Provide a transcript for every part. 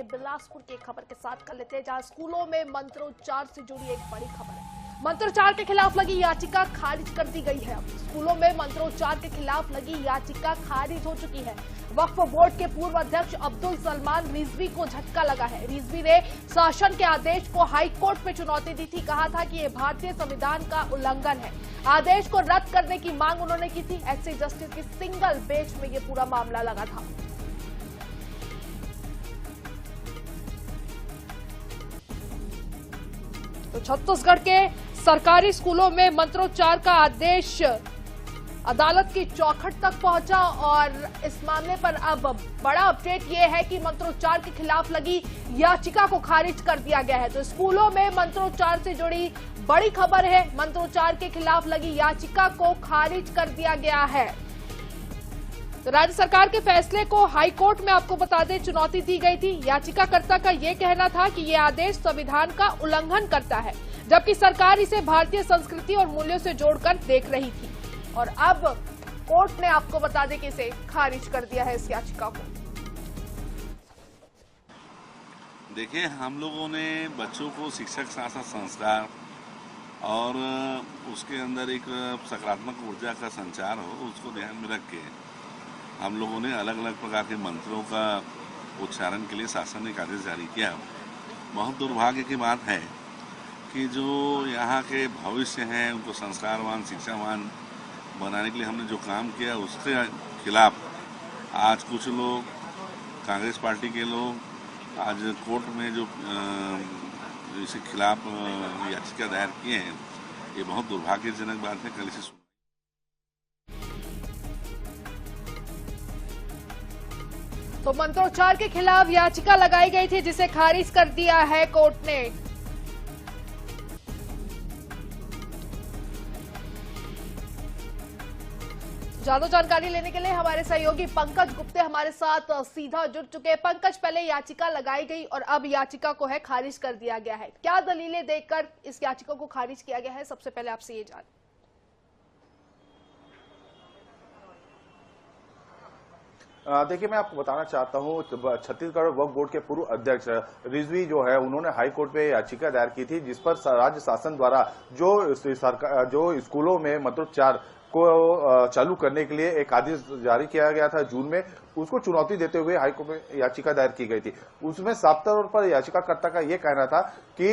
बिलासपुर की खबर के साथ कर लेते हैं, जहां स्कूलों में मंत्रोच्चार से जुड़ी एक बड़ी खबर है। मंत्रोच्चार के खिलाफ लगी याचिका खारिज कर दी गई है। अब स्कूलों में मंत्रोच्चार के खिलाफ लगी याचिका खारिज हो चुकी है। वक्फ बोर्ड के पूर्व अध्यक्ष अब्दुल सलमान रिजवी को झटका लगा है। रिजवी ने शासन के आदेश को हाई कोर्ट में चुनौती दी थी। कहा था कि यह भारतीय संविधान का उल्लंघन है। आदेश को रद्द करने की मांग उन्होंने की थी। एससी जस्टिस की सिंगल बेंच में यह पूरा मामला लगा था। तो छत्तीसगढ़ के सरकारी स्कूलों में मंत्रोच्चार का आदेश अदालत की चौखट तक पहुंचा और इस मामले पर अब बड़ा अपडेट यह है कि मंत्रोच्चार के खिलाफ लगी याचिका को खारिज कर दिया गया है। तो स्कूलों में मंत्रोच्चार से जुड़ी बड़ी खबर है। मंत्रोच्चार के खिलाफ लगी याचिका को खारिज कर दिया गया है। तो राज्य सरकार के फैसले को हाई कोर्ट में आपको बता दें चुनौती दी गई थी। याचिकाकर्ता का यह कहना था कि यह आदेश संविधान का उल्लंघन करता है, जबकि सरकार इसे भारतीय संस्कृति और मूल्यों से जोड़कर देख रही थी। और अब कोर्ट ने आपको बता दें कि इसे खारिज कर दिया है इस याचिका को। देखिए, हम लोगों ने बच्चों को शिक्षक शासन संस्कार और उसके अंदर एक सकारात्मक ऊर्जा का संचार हो, उसको ध्यान में रख के हम लोगों ने अलग अलग प्रकार के मंत्रों का उच्चारण के लिए शासन ने एक आदेश जारी किया। बहुत दुर्भाग्य की बात है कि जो यहाँ के भविष्य हैं उनको संस्कारवान शिक्षावान बनाने के लिए हमने जो काम किया उसके खिलाफ आज कुछ लोग, कांग्रेस पार्टी के लोग आज कोर्ट में जो इसके खिलाफ याचिका दायर किए हैं, ये बहुत दुर्भाग्यजनक बात है। कल इसे तो मंत्रोच्चार के खिलाफ याचिका लगाई गई थी, जिसे खारिज कर दिया है कोर्ट ने। ज्यादा जानकारी लेने के लिए हमारे सहयोगी पंकज गुप्ते हमारे साथ सीधा जुड़ चुके हैं। पंकज, पहले याचिका लगाई गई और अब याचिका को है खारिज कर दिया गया है। क्या दलीलें देकर इस याचिका को खारिज किया गया है, सबसे पहले आपसे ये जान। देखिए, मैं आपको बताना चाहता हूँ, छत्तीसगढ़ वक्फ बोर्ड के पूर्व अध्यक्ष रिजवी जो है, उन्होंने हाई कोर्ट में याचिका दायर की थी, जिस पर राज्य शासन द्वारा जो स्कूलों में मंत्रोच्चार को चालू करने के लिए एक आदेश जारी किया गया था जून में, उसको चुनौती देते हुए हाईकोर्ट में याचिका दायर की गई थी। उसमें साफ तौर पर याचिकाकर्ता का यह कहना था कि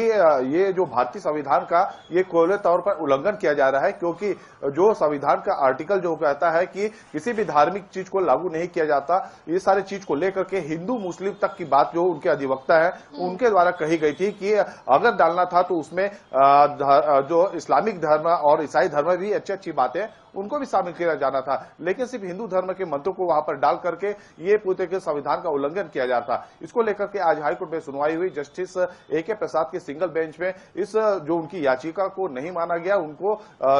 ये जो भारतीय संविधान का ये खुले तौर पर उल्लंघन किया जा रहा है, क्योंकि जो संविधान का आर्टिकल जो कहता है कि किसी भी धार्मिक चीज को लागू नहीं किया जाता, ये सारे चीज को लेकर के हिंदू मुस्लिम तक की बात जो उनके अधिवक्ता है उनके द्वारा कही गई थी कि अगर डालना था तो उसमें जो इस्लामिक धर्म और ईसाई धर्म भी अच्छी अच्छी बातें उनको भी शामिल किया जाना था, लेकिन सिर्फ हिंदू धर्म के मंत्रों को वहां पर डाल करके ये पूरे के संविधान का उल्लंघन किया जा रहा था। इसको लेकर के आज हाईकोर्ट में सुनवाई हुई। Justice A K. प्रसाद की सिंगल बेंच में इस जो उनकी याचिका को नहीं माना गया, उनको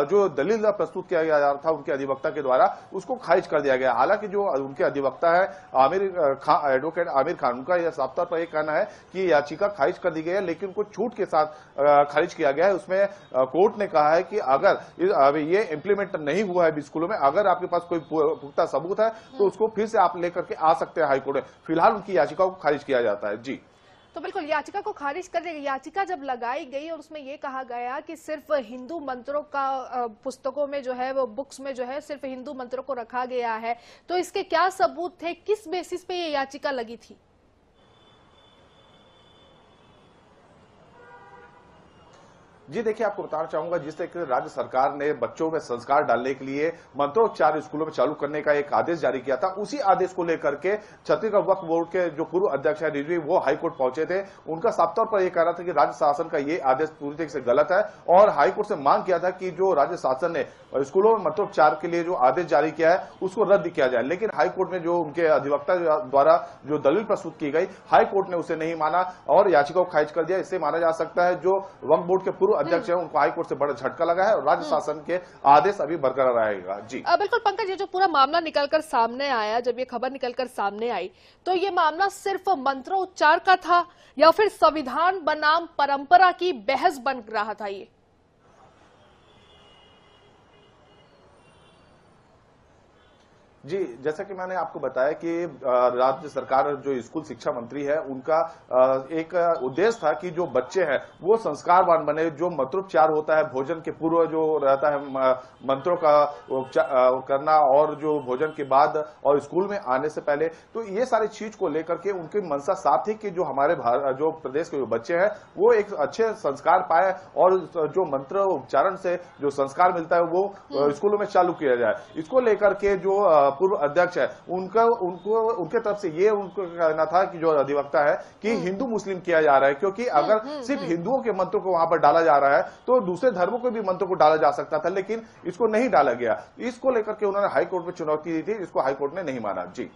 जो दलील प्रस्तुत किया जा रहा था उनके अधिवक्ता के द्वारा, उसको खारिज कर दिया गया। हालांकि जो उनके अधिवक्ता है एडवोकेट आमिर खान, उनका यह साफ तौर पर यह कहना है कि याचिका खारिज कर दी गई है, लेकिन उनको छूट के साथ खारिज किया गया है। उसमें कोर्ट ने कहा है कि अगर ये इम्प्लीमेंट नहीं हुआ है स्कूलों में, अगर आपके पास कोई पुख्ता सबूत है तो उसको फिर से आप लेकर के आ सकते हैं हाईकोर्ट में। फिलहाल उनकी याचिका को खारिज किया जाता है। जी, तो बिल्कुल याचिका को खारिज कर देगा। याचिका जब लगाई गई और उसमें यह कहा गया कि सिर्फ हिंदू मंत्रों का पुस्तकों में जो है, वो बुक्स में जो है सिर्फ हिंदू मंत्रों को रखा गया है, तो इसके क्या सबूत थे, किस बेसिस पे ये याचिका लगी थी? जी देखिए, आपको बताना चाहूंगा, जिस तरह राज्य सरकार ने बच्चों में संस्कार डालने के लिए मंत्रोच्चार स्कूलों में चालू करने का एक आदेश जारी किया था, उसी आदेश को लेकर के छत्तीसगढ़ वक्फ बोर्ड के जो पूर्व अध्यक्ष है रिजवी, वो हाईकोर्ट पहुंचे थे। उनका साफ तौर पर यह कहना था कि राज्य शासन का ये आदेश पूरी तरीके से गलत है और हाईकोर्ट से मांग किया था कि जो राज्य शासन ने स्कूलों में मंत्रोच्चार के लिए जो आदेश जारी किया है उसको रद्द किया जाए। लेकिन हाईकोर्ट में जो उनके अधिवक्ता द्वारा जो दलील प्रस्तुत की गई, हाईकोर्ट ने उसे नहीं माना और याचिका को खारिज कर दिया। इससे माना जा सकता है जो वक्फ बोर्ड के पूर्व अध्यक्ष है उनको हाईकोर्ट से बड़ा झटका लगा है और राज्य शासन के आदेश अभी बरकरार रहेगा। जी बिल्कुल पंकज, ये जो पूरा मामला निकलकर सामने आया, जब ये खबर निकलकर सामने आई, तो ये मामला सिर्फ मंत्रोच्चार का था या फिर संविधान बनाम परंपरा की बहस बन रहा था? ये जी, जैसा कि मैंने आपको बताया कि राज्य सरकार जो स्कूल शिक्षा मंत्री है उनका एक उद्देश्य था कि जो बच्चे हैं वो संस्कारवान बने। जो मंत्रोच्चार होता है भोजन के पूर्व जो रहता है मंत्रों का करना और जो भोजन के बाद और स्कूल में आने से पहले, तो ये सारी चीज को लेकर के उनकी मंशा साफ थी कि जो हमारे जो प्रदेश के जो बच्चे हैं वो एक अच्छे संस्कार पाए और जो मंत्र उच्चारण से जो संस्कार मिलता है वो स्कूलों में चालू किया जाए। इसको लेकर के जो पूर्व अध्यक्ष है उनके तरफ से ये उनको कहना था कि जो अधिवक्ता है कि हिंदू मुस्लिम किया जा रहा है, क्योंकि अगर सिर्फ हिंदुओं के मंत्रों को वहां पर डाला जा रहा है तो दूसरे धर्मों के भी मंत्रों को डाला जा सकता था, लेकिन इसको नहीं डाला गया। इसको लेकर के उन्होंने हाईकोर्ट में चुनौती दी थी, इसको हाईकोर्ट ने नहीं माना। जी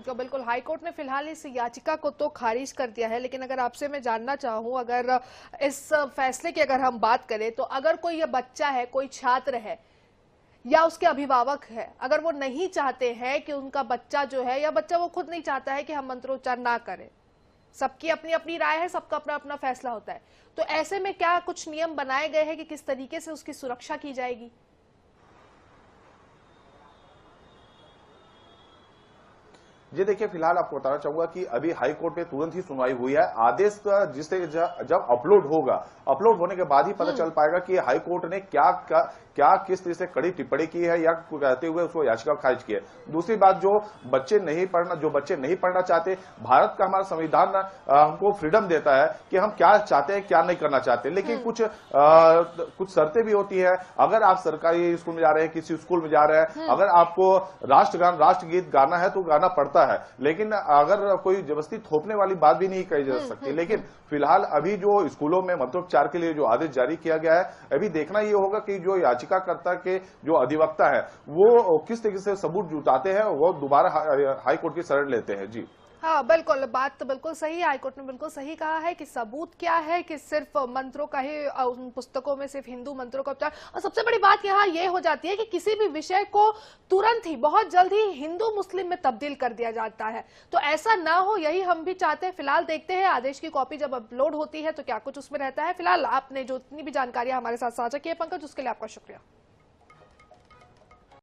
तो बिल्कुल हाईकोर्ट ने फिलहाल इस याचिका को तो खारिज कर दिया है, लेकिन अगर आपसे मैं जानना चाहूं, अगर इस फैसले की अगर हम बात करें तो अगर कोई ये बच्चा है, कोई छात्र है या उसके अभिभावक है, अगर वो नहीं चाहते हैं कि उनका बच्चा जो है या बच्चा वो खुद नहीं चाहता है कि हम मंत्रोच्चार ना करें, सबकी अपनी अपनी राय है, सबका अपना अपना फैसला होता है, तो ऐसे में क्या कुछ नियम बनाए गए हैं कि किस तरीके से उसकी सुरक्षा की जाएगी? जी देखिए, फिलहाल आपको बताना चाहूंगा कि अभी हाई कोर्ट में तुरंत ही सुनवाई हुई है। आदेश का जिससे जब अपलोड होगा, अपलोड होने के बाद ही पता चल पाएगा कि हाई कोर्ट ने क्या किस तरह से कड़ी टिप्पणी की है या कहते हुए उसको याचिका खारिज की है। दूसरी बात, जो बच्चे नहीं पढ़ना चाहते, भारत का हमारा संविधान हमको फ्रीडम देता है कि हम क्या चाहते हैं क्या नहीं करना चाहते, लेकिन कुछ शर्तें भी होती है। अगर आप सरकारी स्कूल में जा रहे हैं, किसी स्कूल में जा रहे हैं, अगर आपको राष्ट्रगान राष्ट्रगीत गाना है तो गाना पड़ता है, लेकिन अगर कोई जबरदस्ती थोपने वाली बात भी नहीं कही जा सकती। लेकिन फिलहाल अभी जो स्कूलों में मंत्रोच्चार के लिए जो आदेश जारी किया गया है, अभी देखना ये होगा कि जो याचिकाकर्ता के जो अधिवक्ता है वो किस तरीके से सबूत जुटाते हैं, वो दोबारा हाई कोर्ट की शरण लेते हैं। जी हाँ बिल्कुल, बात तो बिल्कुल सही है। हाईकोर्ट ने बिल्कुल सही कहा है कि सबूत क्या है कि सिर्फ मंत्रों का ही, उन पुस्तकों में सिर्फ हिंदू मंत्रों का उपचार। और सबसे बड़ी बात यहाँ ये हो जाती है कि किसी भी विषय को तुरंत ही, बहुत जल्द ही हिंदू मुस्लिम में तब्दील कर दिया जाता है, तो ऐसा ना हो, यही हम भी चाहते हैं। फिलहाल देखते हैं आदेश की कॉपी जब अपलोड होती है तो क्या कुछ उसमें रहता है। फिलहाल आपने जो इतनी भी जानकारी हमारे साथ साझा की है पंकज, उसके लिए आपका शुक्रिया।